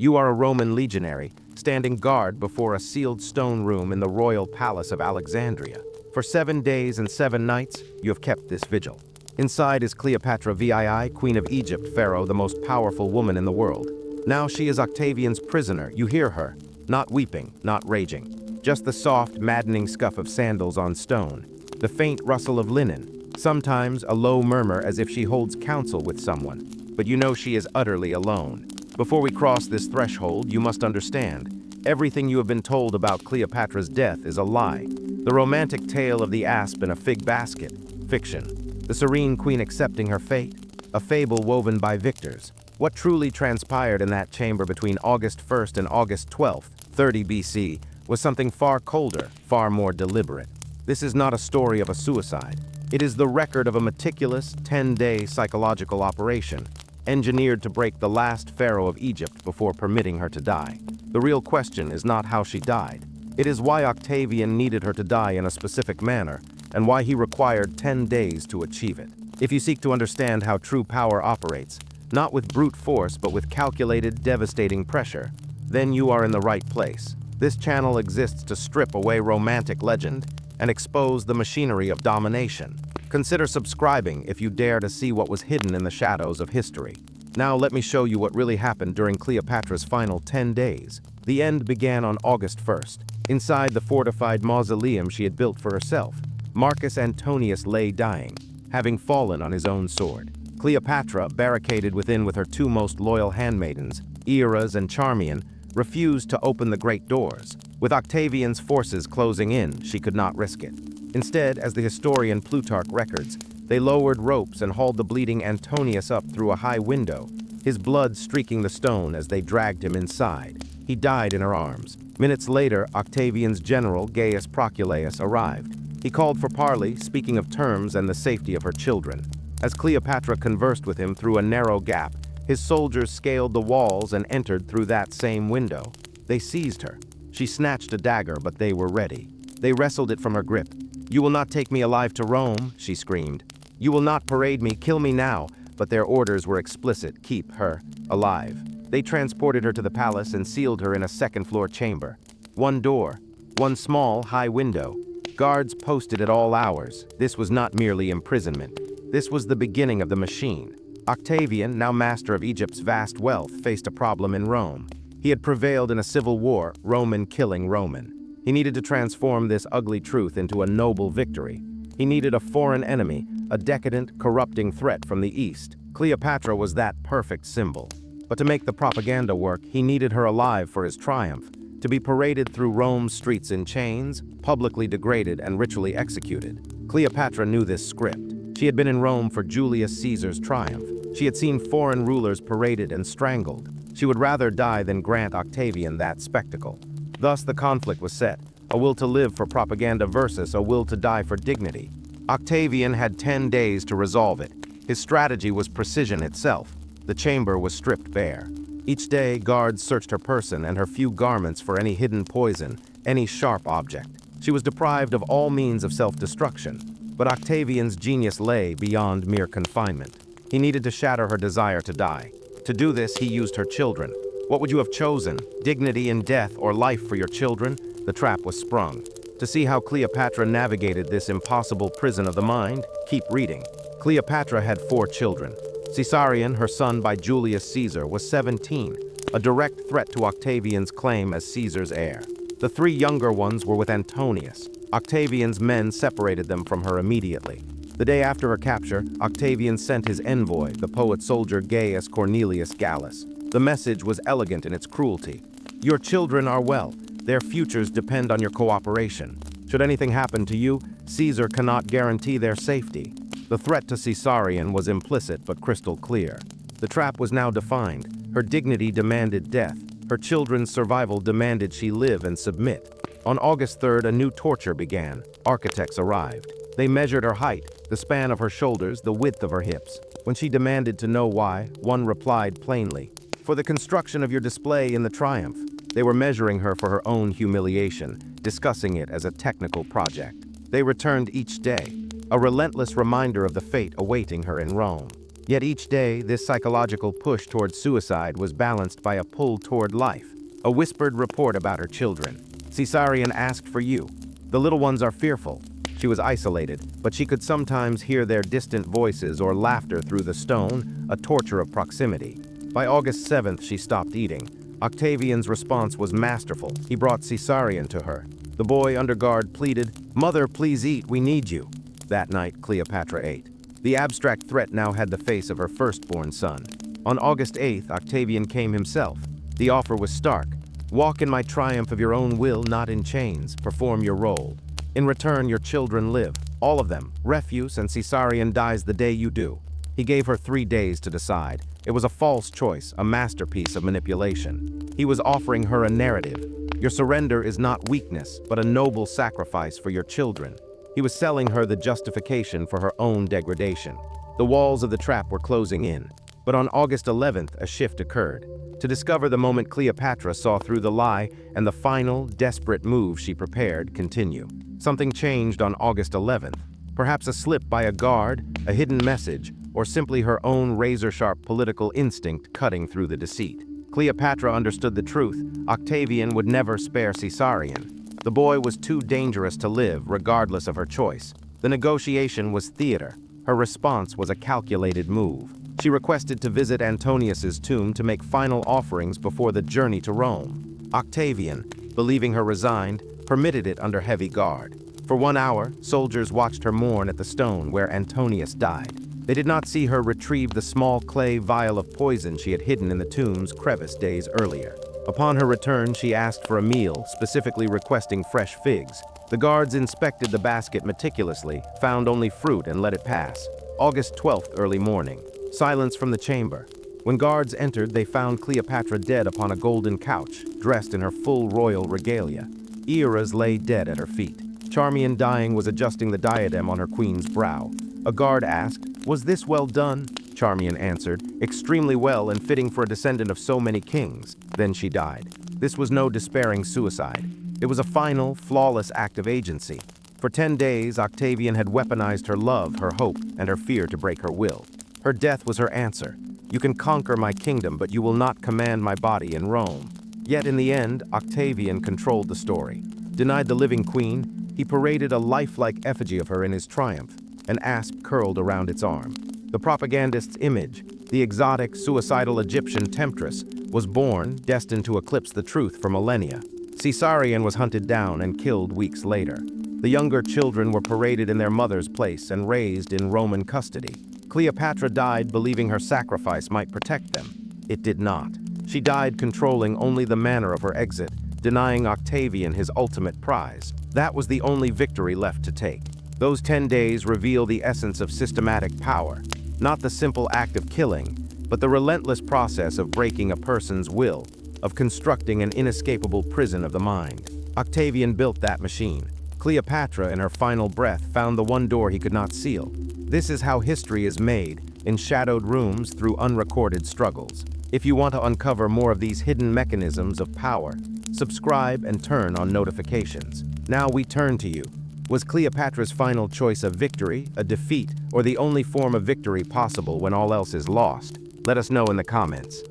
You are a Roman legionary, standing guard before a sealed stone room in the royal palace of Alexandria. For 7 days and 7 nights, you have kept this vigil. Inside is Cleopatra VII, Queen of Egypt, Pharaoh, the most powerful woman in the world. Now she is Octavian's prisoner. You hear her, not weeping, not raging. Just the soft, maddening scuff of sandals on stone, the faint rustle of linen, sometimes a low murmur as if she holds counsel with someone. But you know she is utterly alone. Before we cross this threshold, you must understand, everything you have been told about Cleopatra's death is a lie. The romantic tale of the asp in a fig basket, fiction. The serene queen accepting her fate, a fable woven by victors. What truly transpired in that chamber between August 1st and August 12th, 30 BC, was something far colder, far more deliberate. This is not a story of a suicide. It is the record of a meticulous, 10-day psychological operation, engineered to break the last pharaoh of Egypt before permitting her to die. The real question is not how she died. It is why Octavian needed her to die in a specific manner, and why he required 10 days to achieve it. If you seek to understand how true power operates, not with brute force but with calculated, devastating pressure, then you are in the right place. This channel exists to strip away romantic legend and expose the machinery of domination. Consider subscribing if you dare to see what was hidden in the shadows of history. Now let me show you what really happened during Cleopatra's final 10 days. The end began on August 1st. Inside the fortified mausoleum she had built for herself, Marcus Antonius lay dying, having fallen on his own sword. Cleopatra, barricaded within with her 2 most loyal handmaidens, Eras and Charmian, refused to open the great doors. With Octavian's forces closing in, she could not risk it. Instead, as the historian Plutarch records, they lowered ropes and hauled the bleeding Antonius up through a high window, his blood streaking the stone as they dragged him inside. He died in her arms. Minutes later, Octavian's general, Gaius Proculaeus, arrived. He called for parley, speaking of terms and the safety of her children. As Cleopatra conversed with him through a narrow gap, his soldiers scaled the walls and entered through that same window. They seized her. She snatched a dagger, but they were ready. They wrestled it from her grip. "You will not take me alive to Rome," she screamed. "You will not parade me, kill me now." But their orders were explicit: keep her alive. They transported her to the palace and sealed her in a second-floor chamber. 1 door, 1 small, high window. Guards posted at all hours. This was not merely imprisonment. This was the beginning of the machine. Octavian, now master of Egypt's vast wealth, faced a problem in Rome. He had prevailed in a civil war, Roman killing Roman. He needed to transform this ugly truth into a noble victory. He needed a foreign enemy, a decadent, corrupting threat from the East. Cleopatra was that perfect symbol. But to make the propaganda work, he needed her alive for his triumph, to be paraded through Rome's streets in chains, publicly degraded and ritually executed. Cleopatra knew this script. She had been in Rome for Julius Caesar's triumph. She had seen foreign rulers paraded and strangled. She would rather die than grant Octavian that spectacle. Thus the conflict was set, a will to live for propaganda versus a will to die for dignity. Octavian had 10 days to resolve it. His strategy was precision itself. The chamber was stripped bare. Each day, guards searched her person and her few garments for any hidden poison, any sharp object. She was deprived of all means of self-destruction. But Octavian's genius lay beyond mere confinement. He needed to shatter her desire to die. To do this, he used her children. What would you have chosen? Dignity in death or life for your children? The trap was sprung. To see how Cleopatra navigated this impossible prison of the mind, keep reading. Cleopatra had 4 children. Caesarion, her son by Julius Caesar, was 17, a direct threat to Octavian's claim as Caesar's heir. The 3 younger ones were with Antonius. Octavian's men separated them from her immediately. The day after her capture, Octavian sent his envoy, the poet-soldier Gaius Cornelius Gallus. The message was elegant in its cruelty. Your children are well. Their futures depend on your cooperation. Should anything happen to you, Caesar cannot guarantee their safety. The threat to Caesarion was implicit but crystal clear. The trap was now defined. Her dignity demanded death. Her children's survival demanded she live and submit. On August 3rd, a new torture began. Architects arrived. They measured her height, the span of her shoulders, the width of her hips. When she demanded to know why, one replied plainly, "For the construction of your display in the triumph." They were measuring her for her own humiliation, discussing it as a technical project. They returned each day, a relentless reminder of the fate awaiting her in Rome. Yet each day, this psychological push toward suicide was balanced by a pull toward life. A whispered report about her children. Caesarion asked for you. The little ones are fearful. She was isolated, but she could sometimes hear their distant voices or laughter through the stone, a torture of proximity. By August 7th, she stopped eating. Octavian's response was masterful. He brought Caesarion to her. The boy under guard pleaded, "Mother, please eat, we need you." That night, Cleopatra ate. The abstract threat now had the face of her firstborn son. On August 8th, Octavian came himself. The offer was stark. Walk in my triumph of your own will, not in chains. Perform your role. In return, your children live. All of them. Refuse, and Caesarion dies the day you do. He gave her 3 days to decide. It was a false choice, a masterpiece of manipulation. He was offering her a narrative. Your surrender is not weakness, but a noble sacrifice for your children. He was selling her the justification for her own degradation. The walls of the trap were closing in. But on August 11th, a shift occurred. To discover the moment Cleopatra saw through the lie and the final, desperate move she prepared continue. Something changed on August 11th. Perhaps a slip by a guard, a hidden message, or simply her own razor-sharp political instinct cutting through the deceit. Cleopatra understood the truth. Octavian would never spare Caesarion. The boy was too dangerous to live, regardless of her choice. The negotiation was theater. Her response was a calculated move. She requested to visit Antonius's tomb to make final offerings before the journey to Rome. Octavian, believing her resigned, permitted it under heavy guard. For 1 hour, soldiers watched her mourn at the stone where Antonius died. They did not see her retrieve the small clay vial of poison she had hidden in the tomb's crevice days earlier. Upon her return, she asked for a meal, specifically requesting fresh figs. The guards inspected the basket meticulously, found only fruit, and let it pass. August 12th, early morning. Silence from the chamber. When guards entered, they found Cleopatra dead upon a golden couch, dressed in her full royal regalia. Eras lay dead at her feet. Charmian, dying, was adjusting the diadem on her queen's brow. A guard asked, "Was this well done?" Charmian answered, "Extremely well and fitting for a descendant of so many kings." Then she died. This was no despairing suicide. It was a final, flawless act of agency. For 10 days, Octavian had weaponized her love, her hope, and her fear to break her will. Her death was her answer. You can conquer my kingdom, but you will not command my body in Rome. Yet in the end, Octavian controlled the story. Denied the living queen, he paraded a lifelike effigy of her in his triumph, an asp curled around its arm. The propagandist's image, the exotic, suicidal Egyptian temptress, was born, destined to eclipse the truth for millennia. Caesarion was hunted down and killed weeks later. The younger children were paraded in their mother's place and raised in Roman custody. Cleopatra died believing her sacrifice might protect them. It did not. She died controlling only the manner of her exit, denying Octavian his ultimate prize. That was the only victory left to take. Those 10 days reveal the essence of systematic power, not the simple act of killing, but the relentless process of breaking a person's will, of constructing an inescapable prison of the mind. Octavian built that machine. Cleopatra, in her final breath, found the one door he could not seal. This is how history is made, in shadowed rooms through unrecorded struggles. If you want to uncover more of these hidden mechanisms of power, subscribe and turn on notifications. Now we turn to you. Was Cleopatra's final choice a victory, a defeat, or the only form of victory possible when all else is lost? Let us know in the comments.